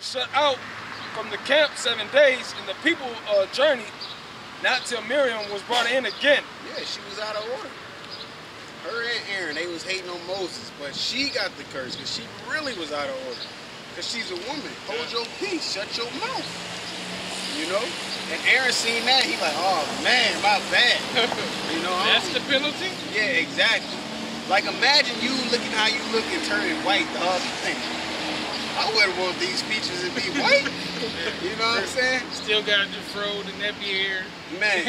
shut out from the camp 7 days, and the people journeyed not till Miriam was brought in again. Yeah, she was out of order. Her and Aaron, they was hating on Moses, but she got the curse because she really was out of order. Because she's a woman. Hold your peace. Shut your mouth. You know? And Aaron seen that. He like, oh, man, my bad. You know? That's the penalty? Yeah, exactly. Like, imagine you looking how you look and turning white, dog. I wouldn't want these features to be white. You know what I'm saying? Still got the fro, the nappy hair. Man,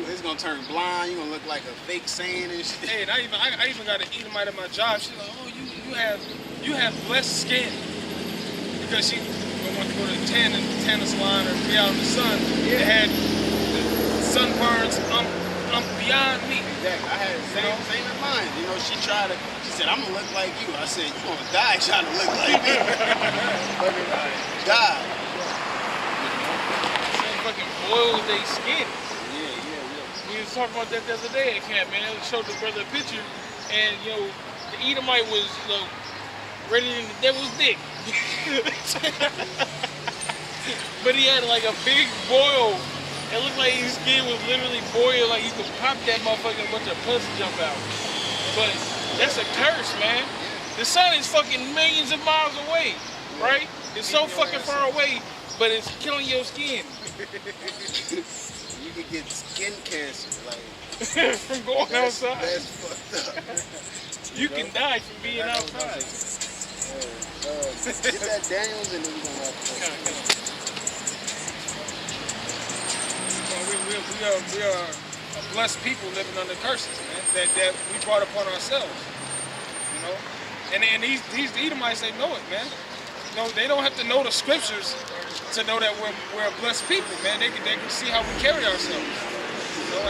it's gonna turn blind. You're gonna look like a fake Saiyan and shit. Hey, and I even got an Edomite at my job. She's like, oh, you have blessed skin. Because she went to go to the tanning salon or be out in the sun. Yeah. They had the sunburns beyond me. Exactly. I had the same in mind. You know, she said, I'm gonna look like you. I said, you gonna die trying to look like me. Die. Some fucking boils they skin. Yeah. We was talking about that the other day at camp, man. I showed the brother a picture, and the Edomite was ready than the devil's dick. But he had like a big boil. It looked like his skin was literally boiled, like you could pop that motherfucker and a bunch of pus jump out. But that's a curse, man. The sun is fucking millions of miles away, right? It's so fucking far away, but it's killing your skin. You could get skin cancer, like from going outside. That's fucked up. You can die from being outside. Get that Daniels and then we're gonna have to We are a blessed people living under curses, man, that we brought upon ourselves, you know. And these Edomites, they know it, man. You know, they don't have to know the scriptures to know that we're a blessed people, man. They can see how we carry ourselves. You know,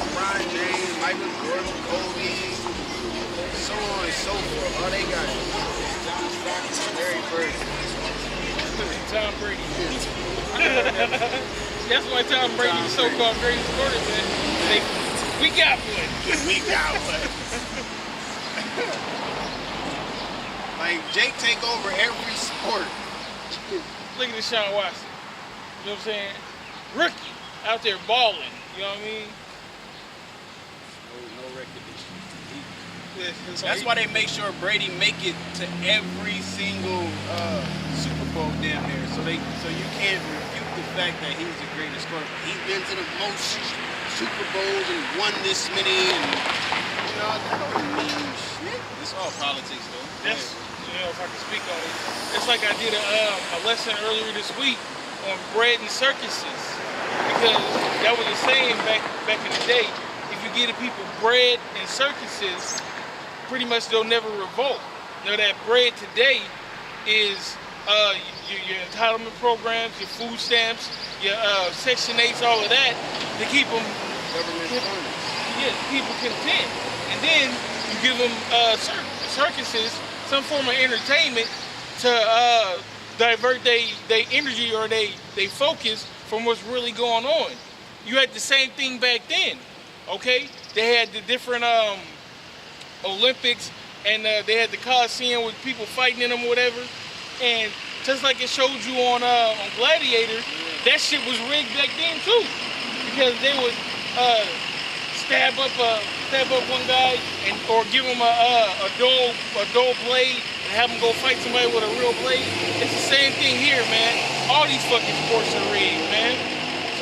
LeBron James, Michael Jordan, Kobe, so on and so forth. All they got is Larry Bird. Tom Brady. That's why Tom Brady's so-called greatest quarterback. We got one. We got one. Like, Jake take over every sport. Look at Deshaun Watson. You know what I'm saying? Rookie out there balling. You know what I mean? No recognition. That's why they make sure Brady make it to every single Super Bowl damn near. So you can't refute the fact that he's the greatest quarterback. He's been to the most Super Bowls and won this many, and that don't mean shit. It's all politics, though. That's if I can speak on it. It's like I did a lesson earlier this week on bread and circuses, because that was the saying back in the day. If you give the people bread and circuses, pretty much they'll never revolt. That bread today is your entitlement programs, your food stamps, your Section 8s, all of that, to keep them people content. And then you give them circuses, some form of entertainment to divert their energy or they focus from what's really going on. You had the same thing back then, okay? They had the different Olympics, and they had the Coliseum with people fighting in them or whatever. And just like it showed you on Gladiator, that shit was rigged back then too, because they would stab up one guy or give him a dull blade and have him go fight somebody with a real blade. It's the same thing here, man. All these fucking sports are rigged, man.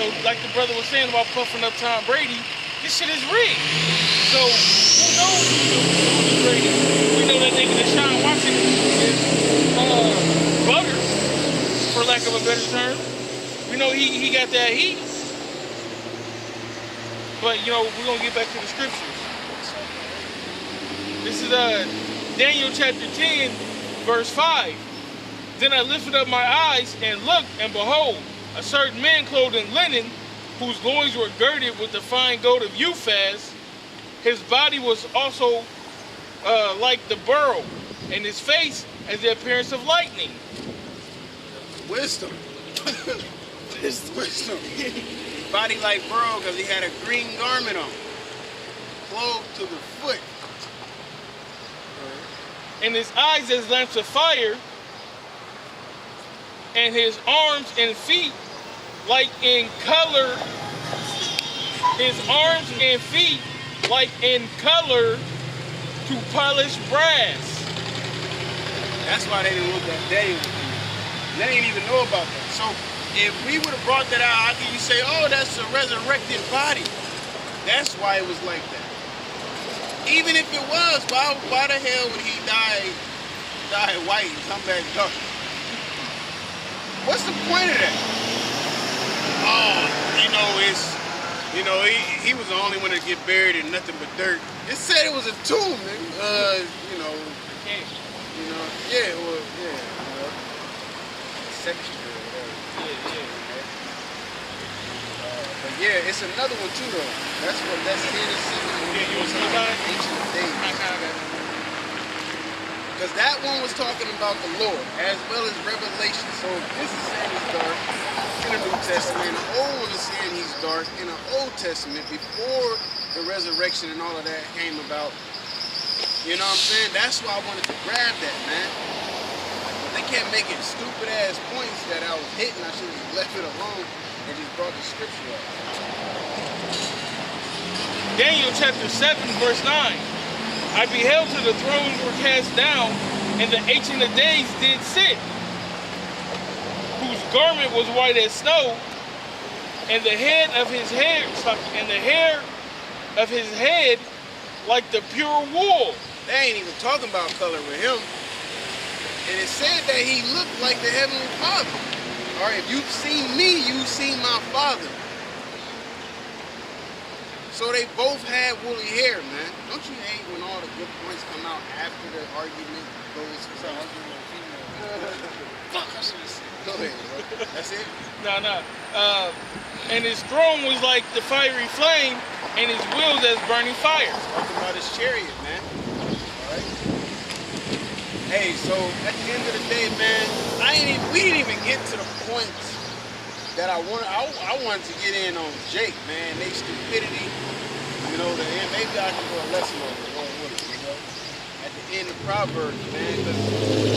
So like the brother was saying about puffing up Tom Brady, this shit is rigged. So who knows who's the greatest? We know that nigga Deshaun Watson is butter, for lack of a better term. We know he got that heat. But we're gonna get back to the scriptures. This is Daniel chapter 10, verse 5. Then I lifted up my eyes and looked, and behold, a certain man clothed in linen, whose loins were girded with the fine gold of Uphaz. His body was also like the beryl, and his face as the appearance of lightning. Wisdom. Wisdom. Body like beryl because he had a green garment on, clothed to the foot. and his eyes as lamps of fire, and his arms and feet like in color. His arms and feet like in color to polished brass. That's why they didn't look that day with him. They didn't even know about that. So if we would have brought that out, how can you say, oh, that's a resurrected body? That's why it was like that. Even if it was, why the hell would he die white and come back dark? What's the point of that? Oh, he was the only one to get buried in nothing but dirt. It said it was a tomb, man. Section or whatever. But yeah, it's another one too though. That's Hennessy. You want to see about it? Ancient days. Because that one was talking about the Lord as well as Revelation. So this is saying he's dark in the New Testament. The old one is saying he's dark in the Old Testament before the resurrection and all of that came about. You know what I'm saying? That's why I wanted to grab that, man. They kept making stupid ass points that I was hitting. I should have just left it alone and just brought the scripture up. Daniel chapter 7, verse 9. I beheld till the thrones were cast down, and the Ancient of Days did sit, whose garment was white as snow, and the hair of his head like the pure wool. They ain't even talking about color with him. And it said that he looked like the Heavenly Father. All right, if you've seen me, you've seen my Father. So they both had woolly hair, man. Don't you hate when all the good points come out after the argument goes? Fuck, I should have said. Go ahead, bro. That's it? No. And his throne was like the fiery flame, and his wheels as burning fire. Talking about his chariot, man. All right. Hey, so at the end of the day, man, we didn't even get to the points that I wanted to get in on Jake, man. They stupidity, maybe I can go a lesson on it, at the end of Proverbs, man.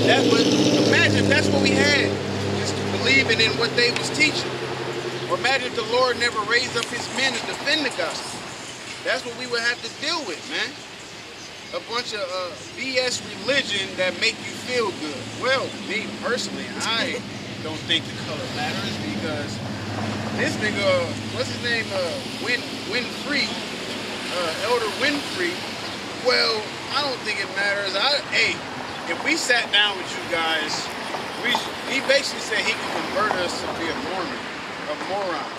Imagine if that's what we had, just believing in what they was teaching. Or imagine if the Lord never raised up his men to defend the gospel. That's what we would have to deal with, man. A bunch of BS religion that make you feel good. Well, me personally, I don't think the color matters because this nigga, what's his name, Winfrey, Elder Winfrey, well, I don't think it matters. If we sat down with you guys, he basically said he can convert us to be a Mormon, a moron.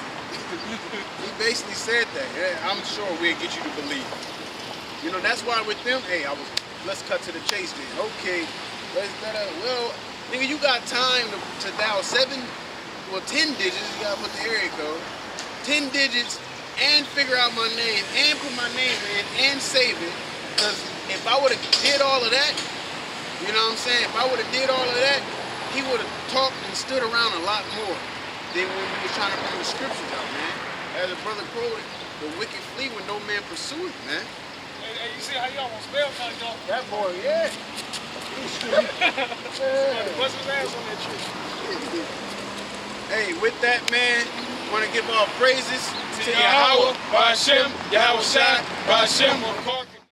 He basically said that. I'm sure we'll get you to believe. That's why with them, let's cut to the chase then. Okay, well, nigga, you got time to dial 10 digits, you gotta put the area code, 10 digits, and figure out my name, and put my name in, and save it. Because if I would have did all of that, you know what I'm saying? If I would have did all of that, he would have talked and stood around a lot more than when we was trying to bring the scriptures out, man. As a brother quoted, the wicked flee when no man pursueth, man. Hey, you see how you almost spell check, though? That boy, yeah. Bust his ass on that tree. Hey, with that, man, want to give all praises to Yahweh, Ba'Shem, Yahweh Shai, Ba'Shem.